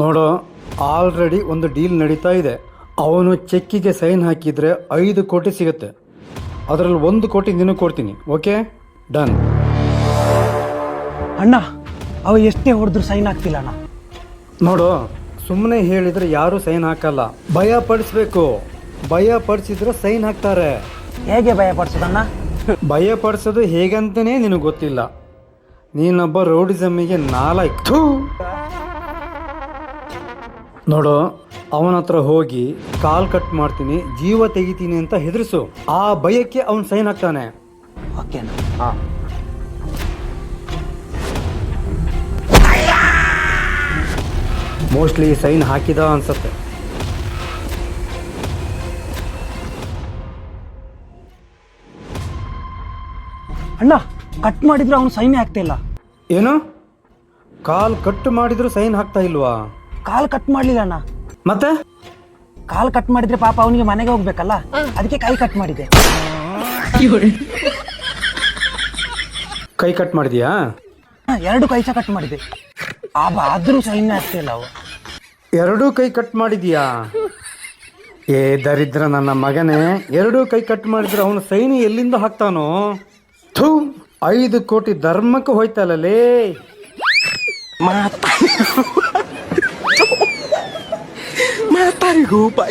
ನೋಡೋ, ಆಲ್ರೆಡಿ ಒಂದು ಡೀಲ್ ನಡೀತಾ ಇದೆ. ಅವನು ಚೆಕ್ಕಿಗೆ ಸೈನ್ ಹಾಕಿದರೆ 5 ಕೋಟಿ ಸಿಗುತ್ತೆ. ಅದರಲ್ಲಿ 1 ಕೋಟಿ ನಿನಗೆ ಕೊಡ್ತೀನಿ. Okay, done. ಅಣ್ಣ ಅವ ಎಷ್ಟೇ ಹೊಡೆದ್ರು ಸೈನ್ ಆಗ್ತಿಲ್ಲ ಅಣ್ಣ. ನೋಡು, ಸುಮ್ಮನೆ ಹೇಳಿದರೆ ಯಾರೂ ಸೈನ್ ಹಾಕಲ್ಲ. ಭಯ ಪಡಿಸ್ಬೇಕು. ಭಯ ಪಡಿಸಿದ್ರೆ ಸೈನ್ ಹಾಕ್ತಾರೆ. ಹೇಗೆ ಭಯ ಪಡಿಸೋದಣ್ಣ? ಭಯ ಪಡಿಸೋದು ಹೇಗಂತನೇ ನಿನಗೆ ಗೊತ್ತಿಲ್ಲ. ನೀನೊಬ್ಬ ರೌಡಿಸಮ್ಮಿಗೆ ನಾಲಾಯ್ತು. ನೋಡು, ಅವನ ಹತ್ರ ಹೋಗಿ ಕಾಲ್ ಕಟ್ ಮಾಡ್ತೀನಿ, ಜೀವ ತೆಗಿತೀನಿ ಅಂತ ಹೆದರಿಸು. ಆ ಭಯಕ್ಕೆ ಅವನು ಸೈನ್ ಹಾಕ್ತಾನೆ. ಓಕೆನಾ? ಹಾಂ. ಮೋಸ್ಟ್ಲಿ ಸೈನ್ ಹಾಕಿದ ಅನ್ಸತ್ತೆ. ಅಣ್ಣ ಕಟ್ ಮಾಡಿದ್ರೆ ಅವನು ಸೈನ್ ಆಗ್ತಾ ಇಲ್ಲ. ಏನು? ಕಾಲ್ ಕಟ್ ಮಾಡಿದ್ರು ಸೈನ್ ಹಾಕ್ತಾ ಇಲ್ವಾ? ಕಾಲ್ ಕಟ್ ಮಾಡ್ಲಿಲ್ಲ ಅಣ್ಣ. ಮತ್ತೆ ಕಾಲ್ ಕಟ್ ಮಾಡಿದ್ರೆ ಪಾಪ ಅವನಿಗೆ ಮನೆಗೆ ಹೋಗ್ಬೇಕಲ್ಲ, ಅದಕ್ಕೆ ಕೈ ಕಟ್ ಮಾಡಿದೆ. ಕೈ ಕಟ್ ಮಾಡಿದ್ಯಾ? 2 ಕೈ ಸಹ ಕಟ್ ಮಾಡಿದೆ. ಆದ್ರೂ ಸೈನ್ ಆಗ್ತಾ ಇಲ್ಲ ಅವು. 2 ಕೈ ಕಟ್ ಮಾಡಿದ್ಯಾ? ಏ ದರಿದ್ರ ನನ್ನ ಮಗನೇ, 2 ಕೈ ಕಟ್ ಮಾಡಿದ್ರೆ ಅವನು ಸೈನ್ ಎಲ್ಲಿಂದ ಹಾಕ್ತಾನೋ? ಥೂ, 5 ಕೋಟಿ ಧರ್ಮಕ್ಕೆ ಹೋಯ್ತಲ್ಲೇ. Mata nih gue, Pak.